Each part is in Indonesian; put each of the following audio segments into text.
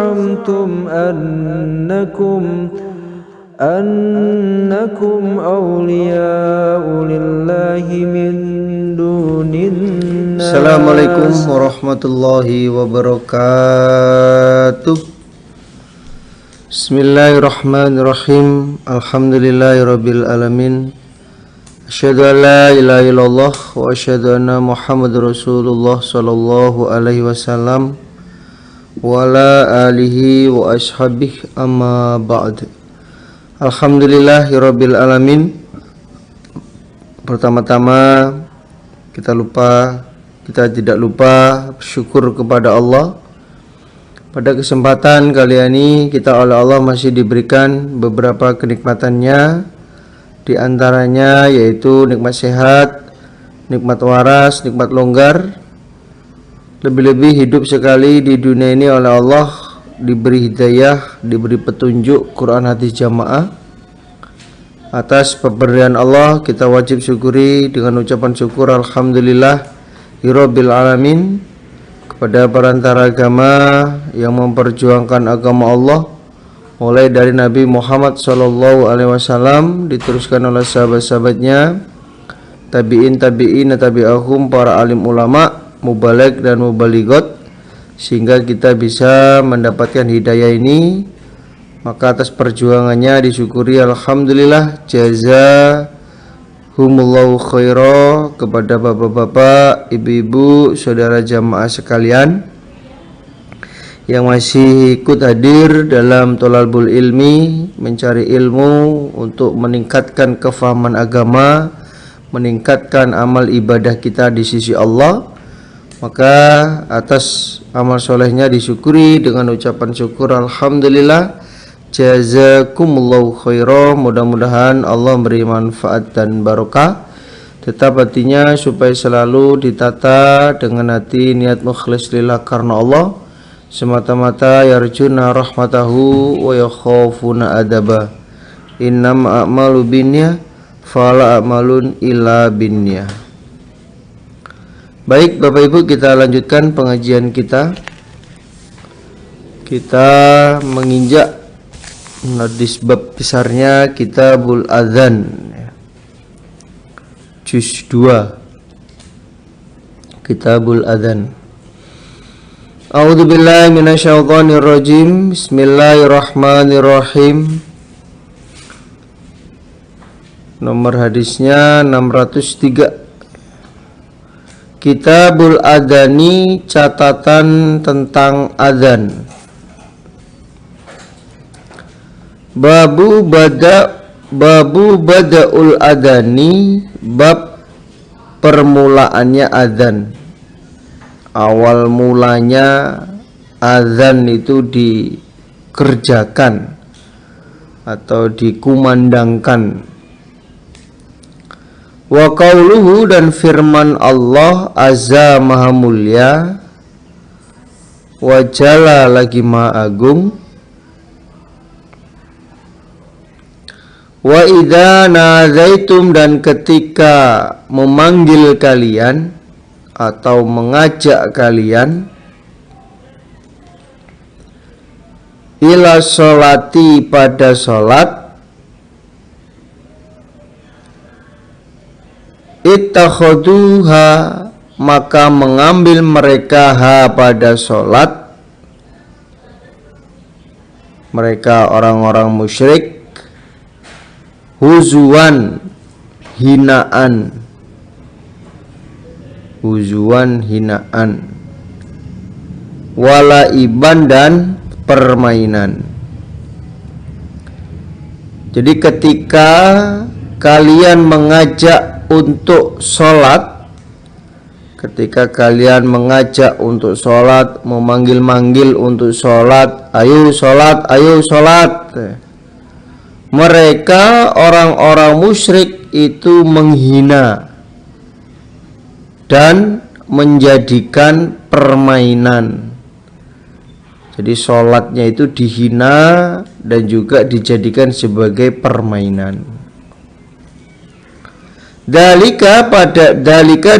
زعمتم أنكم أولياء لله من دون الناس. Assalamualaikum warahmatullahi wabarakatuh. Bismillahirrahmanirrahim. Alhamdulillahirabbil alamin. Asyhadu an la ilaha illallah wa asyhadu anna Muhammadar Rasulullah sallallahu alaihi wasallam wa ala alihi wa ashabihi amma ba'd. Alhamdulillahirabbil alamin. Pertama-tama kita tidak lupa bersyukur kepada Allah. Pada kesempatan kali ini kita oleh Allah masih diberikan beberapa kenikmatannya, di antaranya yaitu nikmat sehat, nikmat waras, nikmat longgar. Lebih-lebih hidup sekali di dunia ini oleh Allah, diberi hidayah, diberi petunjuk Quran hadis jamaah. Atas pemberian Allah kita wajib syukuri dengan ucapan syukur alhamdulillah Rabbil alamin kepada perantara agama yang memperjuangkan agama Allah, mulai dari Nabi Muhammad SAW diteruskan oleh sahabat-sahabatnya, tabi'in, tabi'ahum, para alim ulama, mubaligh dan mubalighot, sehingga kita bisa mendapatkan hidayah ini. Maka atas perjuangannya disyukuri alhamdulillah, jazahumullahu khaira kepada bapak-bapak, ibu-ibu, saudara jamaah sekalian yang masih ikut hadir dalam thalabul ilmi, mencari ilmu untuk meningkatkan kefahaman agama, meningkatkan amal ibadah kita di sisi Allah. Maka atas amal solehnya disyukuri dengan ucapan syukur alhamdulillah, jazakumullahu khaira. Mudah-mudahan Allah beri manfaat dan barokah. Tetap hatinya supaya selalu ditata dengan hati niat mukhlis lillah karena Allah, semata-mata yarjuna rahmatahu wa yakhafuna adaba. Innam a'malu binniyah fala a'malun illa binniyah. Baik Bapak Ibu, kita lanjutkan pengajian kita. Kita menginjak hadis bab besarnya Kitabul Adzan, juz 2, Kitabul Adzan. A'udzubillahi minasyaitonirrajim. Bismillahirrahmanirrahim. Nomor hadisnya 603. Kitabul Adzani, catatan tentang adzan. Babu bada'ul adzani, bab permulaannya adzan. Awal mulanya adzan itu dikerjakan atau dikumandangkan. Wa qauluhu, dan firman Allah azza maha mulia, wa jalla lagi maha agung, wa idza nazaitum, dan ketika memanggil kalian atau mengajak kalian, ila sholati, pada sholat, ittakhaduha, maka mengambil mereka pada sholat, mereka orang-orang musyrik, huzuan, hinaan, walaiban, dan permainan. Jadi ketika kalian mengajak untuk sholat, memanggil-manggil untuk sholat, ayo sholat, mereka orang-orang musyrik itu menghina dan menjadikan permainan. Jadi sholatnya itu dihina dan juga dijadikan sebagai permainan. Dalika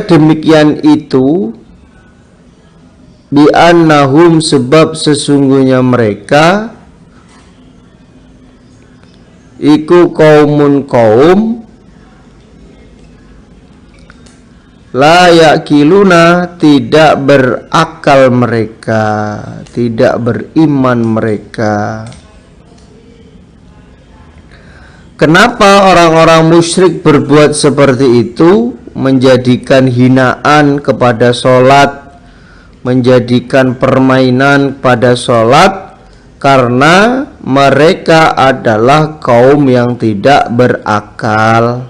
demikian itu, bi annahum sebab sesungguhnya mereka iku kaumun kaum la yaqiluna tidak berakal mereka, tidak beriman mereka. Kenapa orang-orang musyrik berbuat seperti itu, menjadikan hinaan kepada sholat, menjadikan permainan pada sholat? Karena mereka adalah kaum yang tidak berakal,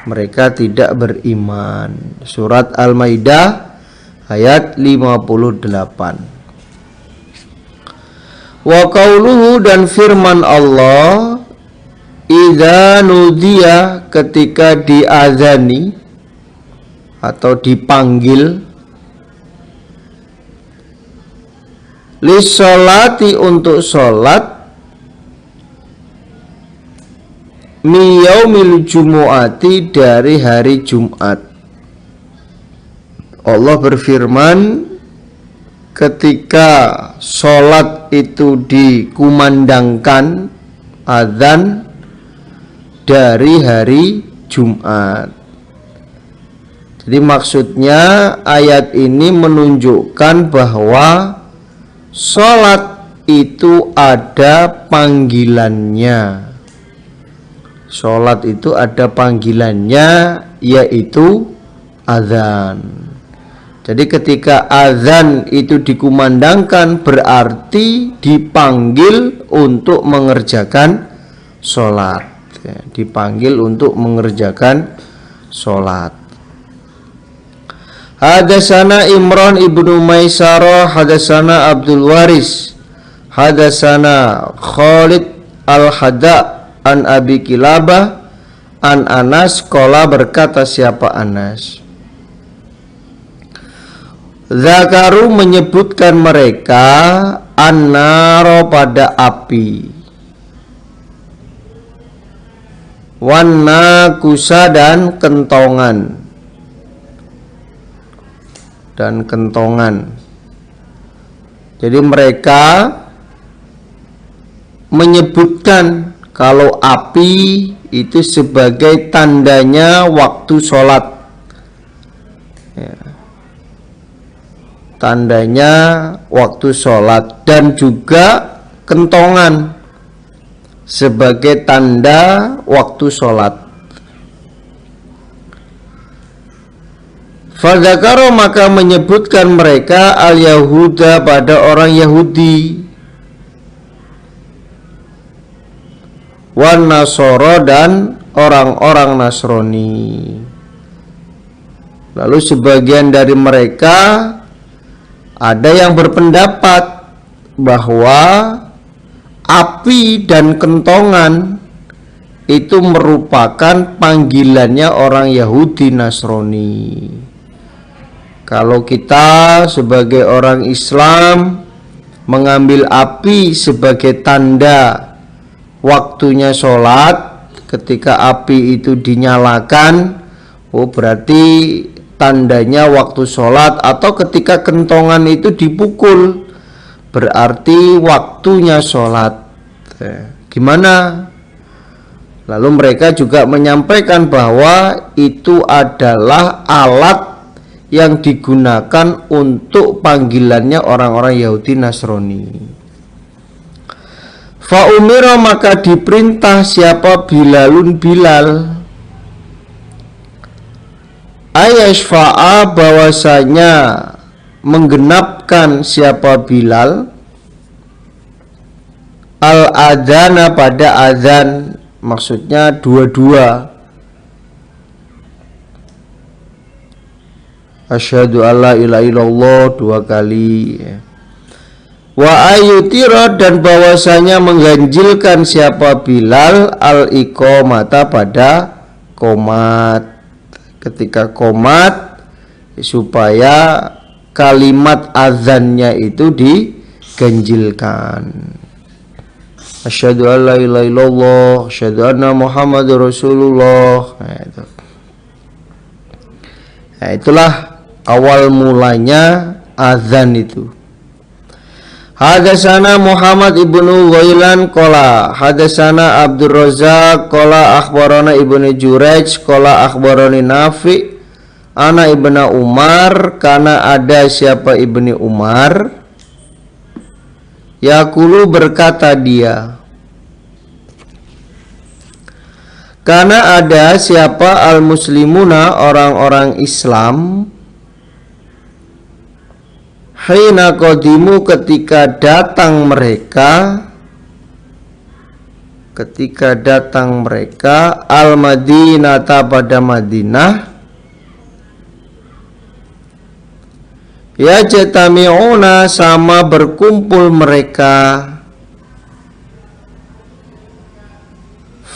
mereka tidak beriman. Surat Al-Maidah ayat 58. Wa qauluhu, dan firman Allah, idza nudiya, ketika diazani atau dipanggil, lissolati, untuk sholat, miyaumil jumu'ati, dari hari Jumat. Allah berfirman, ketika sholat itu dikumandangkan, azan, dari hari Jumat. Jadi maksudnya ayat ini menunjukkan bahwa sholat itu ada panggilannya. Sholat itu ada panggilannya, yaitu azan. Jadi ketika azan itu dikumandangkan, berarti dipanggil untuk mengerjakan sholat. Dipanggil untuk mengerjakan sholat. Hadasana Imran ibnu Maisarah, hadasana Abdul Waris, hadasana Khalid al-Hada an Abi Kilabah an Anas, qala, berkata siapa Anas, zakaru, menyebutkan mereka, an-naro, pada api, wan nakusa, dan kentongan. Jadi mereka menyebutkan kalau api itu sebagai tandanya waktu sholat, ya, tandanya waktu sholat, dan juga kentongan sebagai tanda waktu sholat. Fadzakaro, maka menyebutkan mereka al-Yahuda, pada orang Yahudi, wan Nasoro, dan orang-orang Nasrani. Lalu sebagian dari mereka ada yang berpendapat bahwa api dan kentongan itu merupakan panggilannya orang Yahudi Nasrani. Kalau kita sebagai orang Islam mengambil api sebagai tanda waktunya sholat, ketika api itu dinyalakan, oh berarti tandanya waktu sholat. Atau ketika kentongan itu dipukul, berarti waktunya sholat. Gimana? Lalu mereka juga menyampaikan bahwa itu adalah alat yang digunakan untuk panggilannya orang-orang Yahudi Nasrani. Fa'umira, maka diperintah siapa Bilalun, Bilal, ayashfa'a, bahwasanya menggenapkan siapa Bilal, al-adhana, pada azan, maksudnya dua-dua, asyhadu alla ilaha illallah, dua kali, wa ayutira, dan bahwasanya mengganjilkan siapa Bilal al-iqamata, pada qomat, ketika qomat, supaya kalimat azannya itu diganjilkan. Asyhadu alla ilaha illallah, asyhadu anna Muhammadur Rasulullah. Nah, itulah awal mulanya azan itu. Hadatsana Muhammad ibnu Ghailan qala hadatsana Abdur Razzaq qala akhbarana Ibnu Jurayj qala akhbarani Nafi ana Ibnu Umar, karena ada siapa Ibnu Umar, yaqulu berkata dia, karena ada siapa al-muslimuna orang-orang Islam, hina qadimu ketika datang mereka al-Madinata pada Madinah, ya jatami'una sama berkumpul mereka,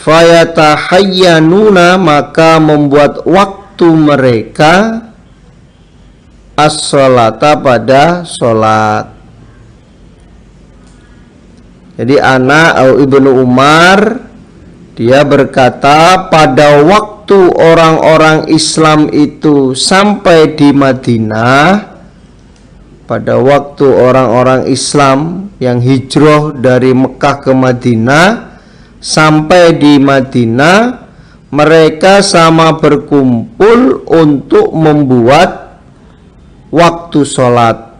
fayatahayyanuna maka membuat waktu mereka as-sholata pada sholat. Jadi anak Ibnu Umar dia berkata pada waktu orang-orang Islam itu sampai di Madinah, pada waktu orang-orang Islam yang hijrah dari Mekah ke Madinah sampai di Madinah, mereka sama berkumpul untuk membuat waktu sholat,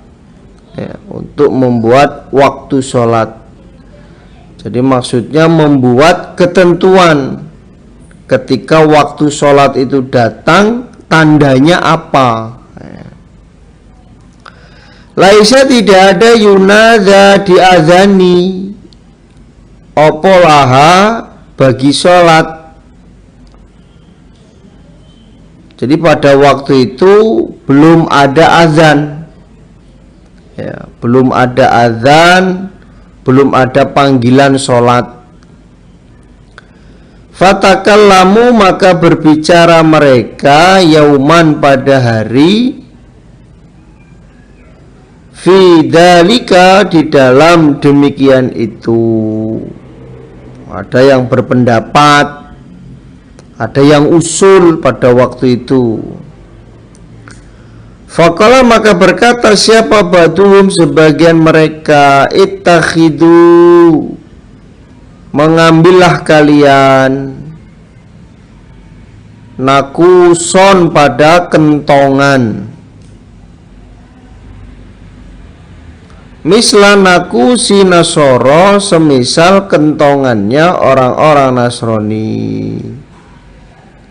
ya, untuk membuat waktu sholat. Jadi maksudnya membuat ketentuan ketika waktu sholat itu datang, tandanya apa. Laisa tidak ada yunadha diazani opo laha bagi sholat. Jadi pada waktu itu belum ada azan, ya, belum ada azan, belum ada panggilan sholat. Fatakallamu maka berbicara mereka yauman pada hari, fi dzalika di dalam demikian itu. Ada yang berpendapat, ada yang usul pada waktu itu. Faqala maka berkata siapa ba'duhum sebagian mereka, ittakhidu mengambillah kalian nakuson pada kentongan, misla nakusi nasoro semisal kentongannya orang-orang Nasrani.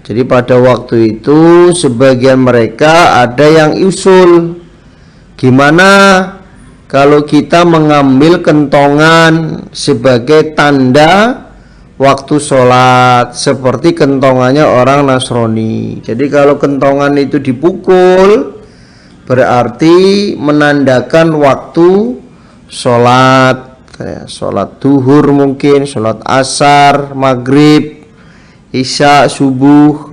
Jadi pada waktu itu sebagian mereka ada yang usul, gimana kalau kita mengambil kentongan sebagai tanda waktu sholat seperti kentongannya orang Nasrani. Jadi kalau kentongan itu dipukul berarti menandakan waktu sholat, ya, sholat duhur mungkin, sholat asar, maghrib, isya, subuh.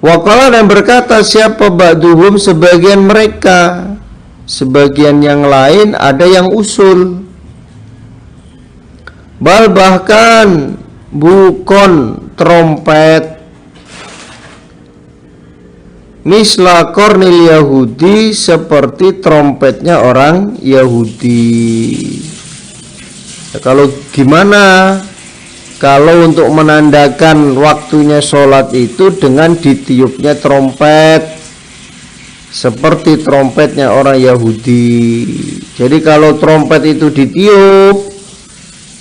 Waqala dan berkata siapa ba'duhum sebagian mereka, sebagian yang lain ada yang usul, bal bahkan bukan trompet, misla kornil Yahudi seperti trompetnya orang Yahudi. Ya, kalau gimana kalau untuk menandakan waktunya sholat itu dengan ditiupnya trompet seperti trompetnya orang Yahudi. Jadi kalau trompet itu ditiup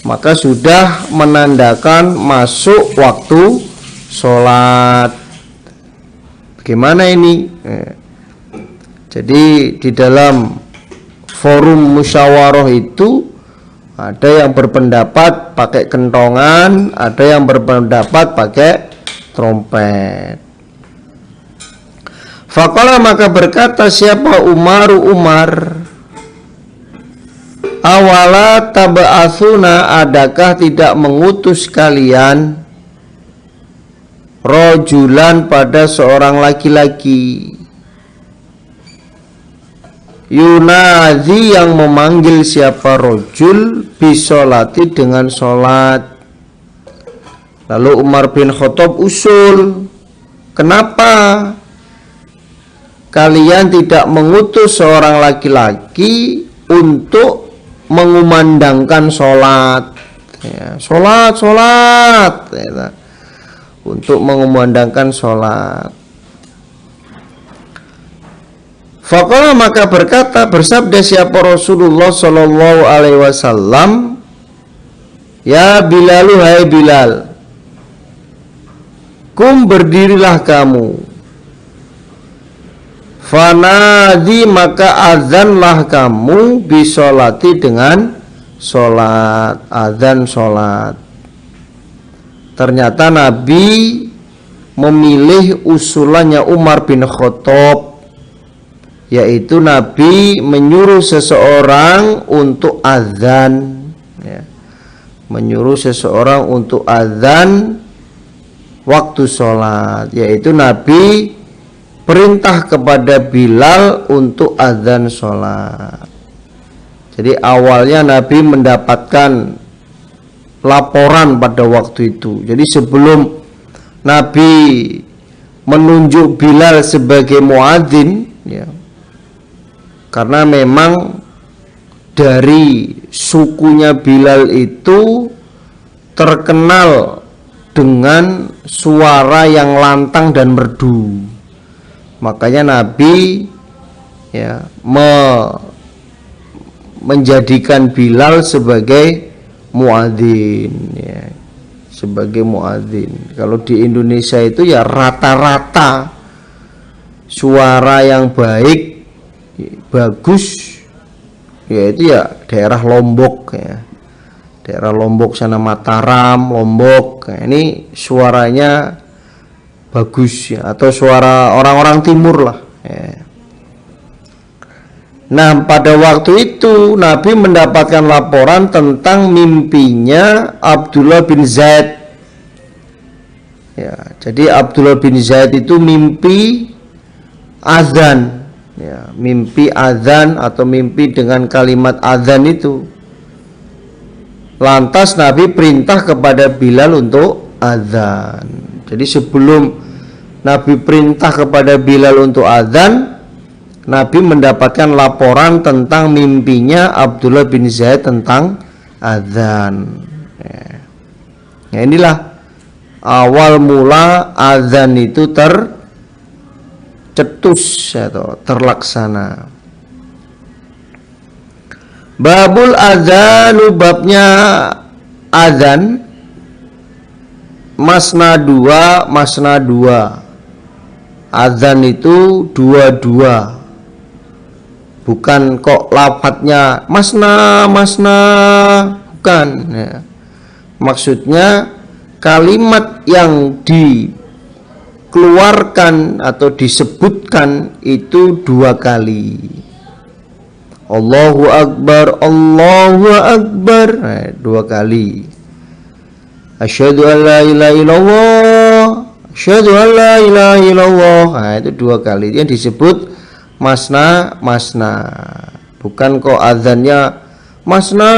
maka sudah menandakan masuk waktu sholat. Bagaimana ini? Jadi di dalam forum musyawarah itu ada yang berpendapat pakai kentongan, ada yang berpendapat pakai trompet. Faqala maka berkata siapa Umar, awala taba'atsuna adakah tidak mengutus kalian rojulan pada seorang laki-laki, yunazi yang memanggil siapa rojul bisolati dengan sholat. Lalu Umar bin Khattab usul, kenapa kalian tidak mengutus seorang laki-laki untuk mengumandangkan sholat, ya, sholat, ya, untuk mengumandangkan sholat. Faqala, maka bersabda siapa Rasulullah Shallallahu Alaihi Wasallam, ya Bilal, hai Bilal, kum, berdirilah kamu, fanadi, maka azanlah kamu, bisolati, dengan sholat, azan sholat. Ternyata Nabi memilih usulannya Umar bin Khattab, yaitu Nabi menyuruh seseorang untuk azan, ya, menyuruh seseorang untuk azan waktu sholat, yaitu Nabi perintah kepada Bilal untuk azan sholat. Jadi awalnya Nabi mendapatkan laporan pada waktu itu. Jadi sebelum Nabi menunjuk Bilal sebagai muadzin, ya, karena memang dari sukunya Bilal itu terkenal dengan suara yang lantang dan merdu. Makanya Nabi, ya, menjadikan Bilal sebagai muadzin, ya, sebagai muadzin. Kalau di Indonesia itu ya rata-rata suara yang baik, bagus, yaitu ya daerah Lombok, ya, daerah Lombok sana, Mataram, Lombok, ya, ini suaranya bagus, ya, atau suara orang-orang timur lah, ya. Nah, pada waktu itu Nabi mendapatkan laporan tentang mimpinya Abdullah bin Zaid, ya. Jadi Abdullah bin Zaid itu mimpi azan, ya, mimpi azan atau mimpi dengan kalimat azan itu. Lantas Nabi perintah kepada Bilal untuk azan. Jadi sebelum Nabi perintah kepada Bilal untuk azan, Nabi mendapatkan laporan tentang mimpinya Abdullah bin Zaid tentang azan, ya. Ya, inilah awal mula azan itu tercetus atau terlaksana. Babul azanu, babnya azan, masna dua. Azan itu dua-dua, bukan kok lafadznya masna, bukan, ya. Maksudnya kalimat yang dikeluarkan atau disebutkan itu dua kali. Allahu Akbar, nah, dua kali. Asyhadu an la ilaha illallah, asyhadu an la ilaha illallah, nah, itu dua kali yang disebut masna, bukan kok azannya masna,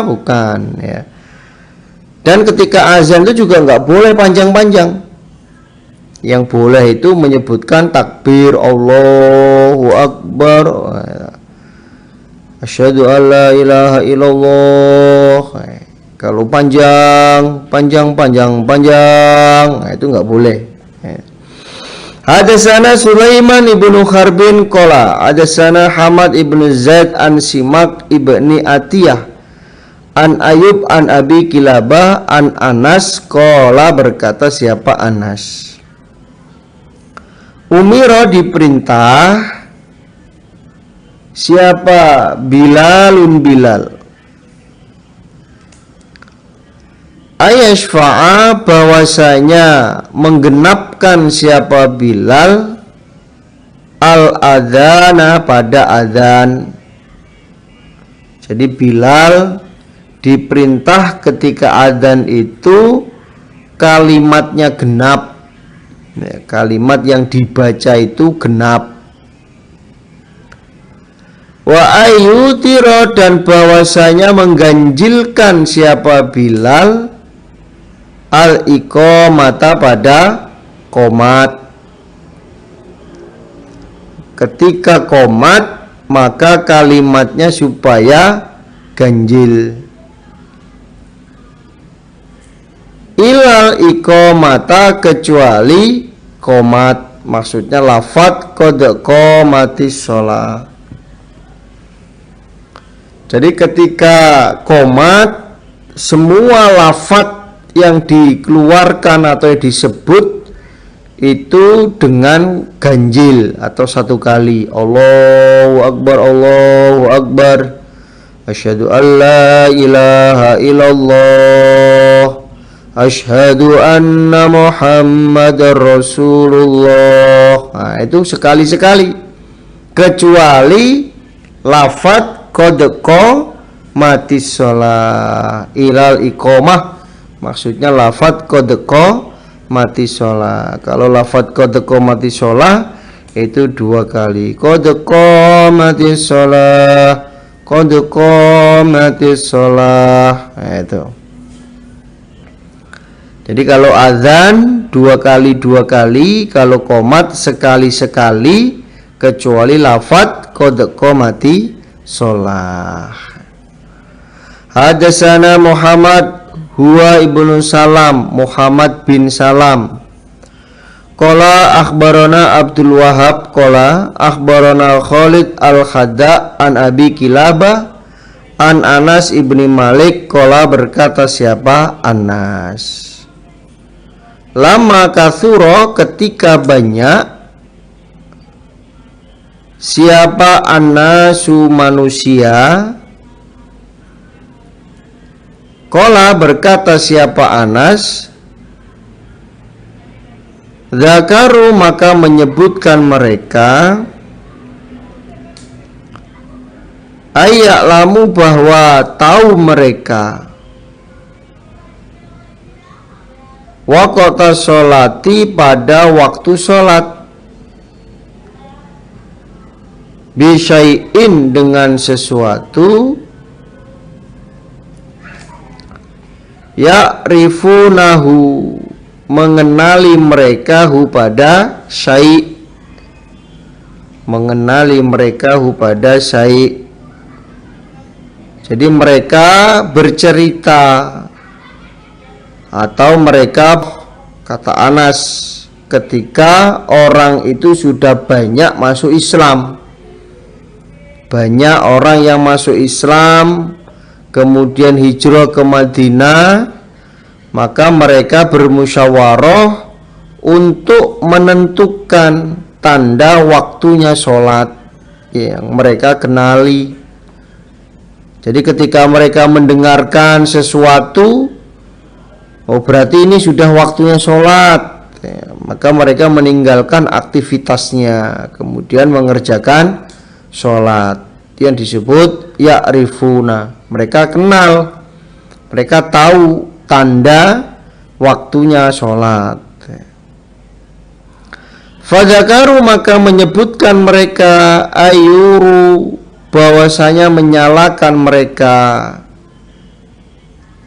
bukan, ya. Dan ketika azan itu juga nggak boleh panjang-panjang. Yang boleh itu menyebutkan takbir Allahu Akbar, asyhadu an la ilaha illallah. Kalau panjang, nah, itu nggak boleh. Hadatsana Sulaiman ibnu Kharbin qala hadatsana Hamad ibnu Zaid an Simak ibni Atiyah an Ayub an Abi Kilabah an Anas qala, berkata siapa Anas, Umiro, diperintah siapa Bilal ayashfa'a, bahwasanya menggenapkan siapa Bilal al-adhana, pada azan. Jadi Bilal diperintah ketika azan itu kalimatnya genap, ya, kalimat yang dibaca itu genap. Wa ayyutira, dan bahwasanya mengganjilkan siapa Bilal al-iqamata, pada qomat. ketika qomat maka kalimatnya supaya ganjil. Ilal iqamata kecuali qomat, maksudnya lafadz qad qamatis shalah. Jadi ketika qomat semua lafadz yang dikeluarkan atau disebut itu dengan ganjil atau satu kali. Allahu Akbar, Allahu Akbar, asyhadu an la ilaha illallah, asyhadu anna Muhammadar Rasulullah. Nah, itu sekali-sekali. Kecuali lafadz qad qamatis shalah ilal iqamah, maksudnya lafadz qad qamatis shalah. Kalau lafadz qad qamatis shalah itu dua kali. Qad qamatis shalah, qad qamatis shalah. Nah, itu. Jadi kalau azan dua kali, kalau qomat sekali-sekali, kecuali lafadz qad qamati shalah. Hadatsana Muhammad huwa ibnu Salam, Muhammad bin Salam. Qala akhbarana Abdul Wahhab qala akhbarana Khalid al-Khadda an Abi Kilabah an Anas ibni Malik qala berkata siapa? Anas. Lama kathuro ketika banyak, siapa annasu manusia, qala berkata siapa Anas, zakaru maka menyebutkan mereka, ayya'lamu bahwa tahu mereka, waqta sholati pada waktu sholat, bisyai'in dengan sesuatu, ya'rifunahu mengenali mereka hu pada syai', mengenali mereka hu pada syai'. Jadi mereka bercerita atau mereka, kata Anas, ketika orang itu sudah banyak masuk Islam, banyak orang yang masuk Islam kemudian hijrah ke Madinah, maka mereka bermusyawarah untuk menentukan tanda waktunya sholat yang mereka kenali. Jadi ketika mereka mendengarkan sesuatu, oh berarti ini sudah waktunya sholat, ya, maka mereka meninggalkan aktivitasnya kemudian mengerjakan sholat. Yang disebut ya'rifuna, mereka kenal, mereka tahu tanda waktunya sholat. Fadzakaru maka menyebutkan mereka ayuru bahwasanya menyalakan mereka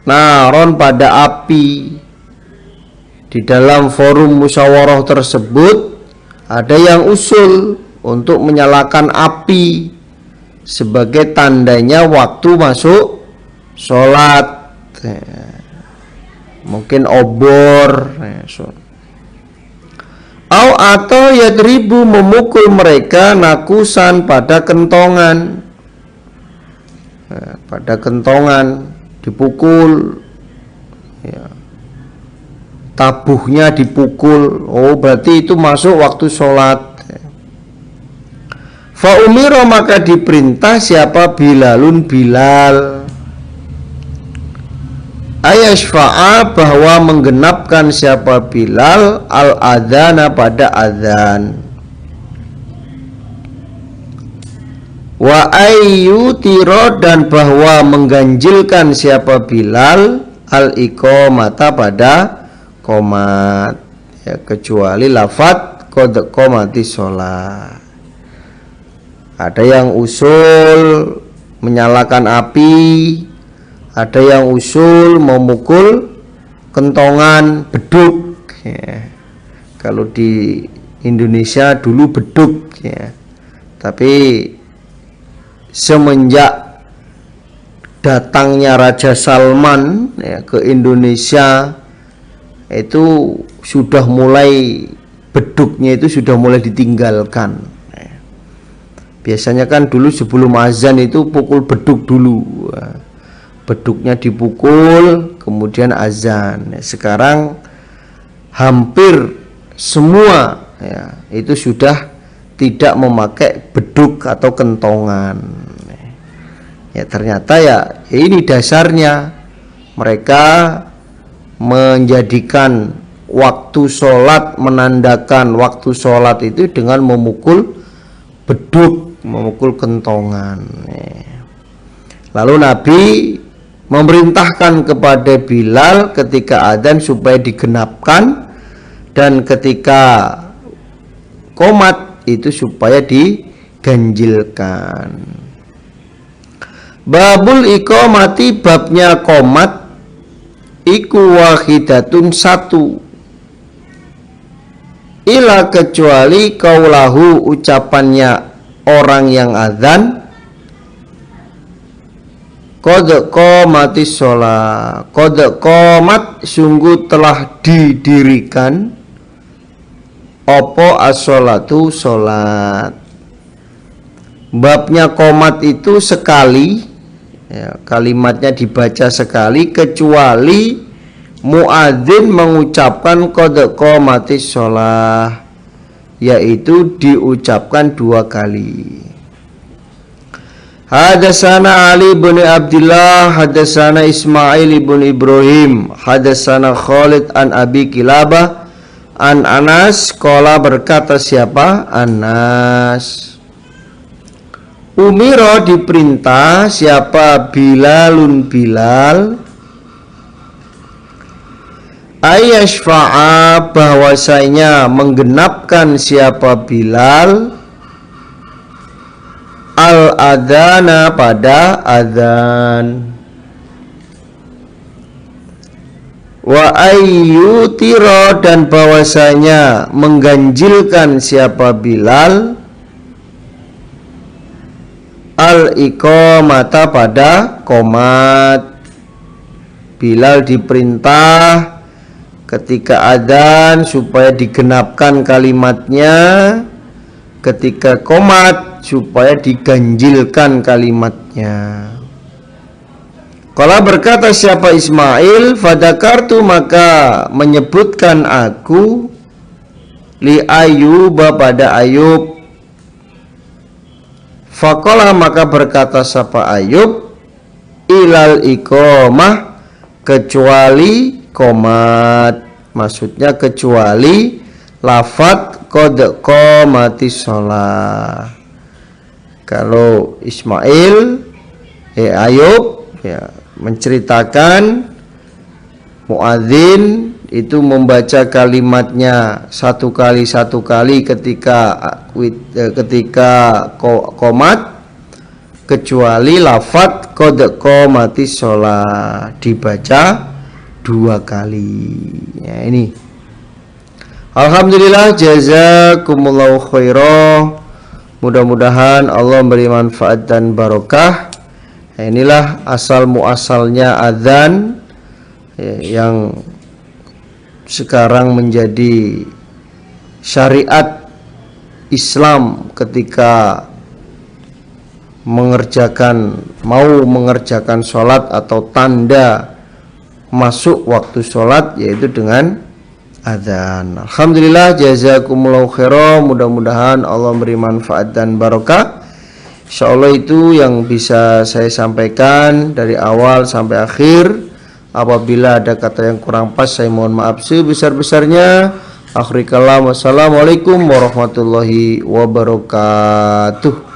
naron pada api. Di dalam forum musyawarah tersebut ada yang usul untuk menyalakan api sebagai tandanya waktu masuk sholat, mungkin obor, atau yadribu memukul mereka nakusan pada kentongan, pada kentongan dipukul, ya. Tabuhnya dipukul, oh berarti itu masuk waktu sholat. Fa umira maka diperintah siapa? Bilalun, Bilal, ayashfa'a bahwa menggenapkan siapa? Bilal al adzana pada adzan, wa ayyutiro dan bahwa mengganjilkan siapa? Bilal al iqamata pada qomat, ya, kecuali lafadz qad qamatis shalah. Ada yang usul menyalakan api, ada yang usul memukul kentongan, beduk, ya. Kalau di Indonesia dulu beduk, ya. Tapi semenjak datangnya Raja Salman ya, ke Indonesia, itu sudah mulai beduknya itu sudah mulai ditinggalkan. Biasanya kan dulu sebelum azan itu pukul beduk dulu, beduknya dipukul kemudian azan. Sekarang hampir semua ya, itu sudah tidak memakai beduk atau kentongan. Ya ternyata ya ini dasarnya, mereka menjadikan waktu sholat, menandakan waktu sholat itu dengan memukul beduk, memukul kentongan. Lalu Nabi memerintahkan kepada Bilal ketika adzan supaya digenapkan, dan ketika qomat itu supaya diganjilkan. Babul iqamati, babnya qomat, iku wahidatun, satu, ila kecuali kaulahu, ucapannya orang yang adzan, qad qamatis shalah, qad qamat, sungguh telah didirikan, opo as-sholatu, sholat. Babnya qomat itu sekali ya, kalimatnya dibaca sekali, kecuali muadzin mengucapkan qad qamatis shalah, yaitu diucapkan 2 kali. Hadatsana Ali bin Abdullah, hadatsana Ismail bin Ibrahim, hadatsana Khalid an Abi Kilabah an Anas, qala, berkata siapa? Anas. Umiro, diperintah siapa? Bilalun, Bilal, ayashfa'a, bahwasanya menggenapkan siapa Bilal, al-adhana, pada adzan, wa ayyutiro, dan bahwasanya mengganjilkan siapa Bilal, al-iqamata, pada qomat. Bilal diperintah ketika adzan supaya digenapkan kalimatnya, ketika qomat supaya diganjilkan kalimatnya. Kalau berkata siapa Ismail, fadakartu, maka menyebutkan aku, li Ayub, pada Ayub. Faqala, maka berkata siapa Ayub, ilal iqamah, kecuali qomat, maksudnya kecuali lafadz qad qamatis shalah. Kalau Ismail Ayub ya, menceritakan muadzin itu membaca kalimatnya 1 kali ketika qomat, kecuali lafadz qad qamatis shalah dibaca 2 kali. Ya, ini. Alhamdulillah, jazakumullahu khairan. Mudah-mudahan Allah beri manfaat dan barokah. Nah, inilah asal muasalnya adzan ya, yang sekarang menjadi syariat Islam ketika mau mengerjakan sholat, atau tanda masuk waktu sholat yaitu dengan adzan. Alhamdulillah, jazakumullahu khairan. Mudah-mudahan Allah beri manfaat dan barokah. Insyaallah itu yang bisa saya sampaikan dari awal sampai akhir. Apabila ada kata yang kurang pas, saya mohon maaf sebesar-besarnya. Akhir kalam, wassalamualaikum warahmatullahi wabarakatuh.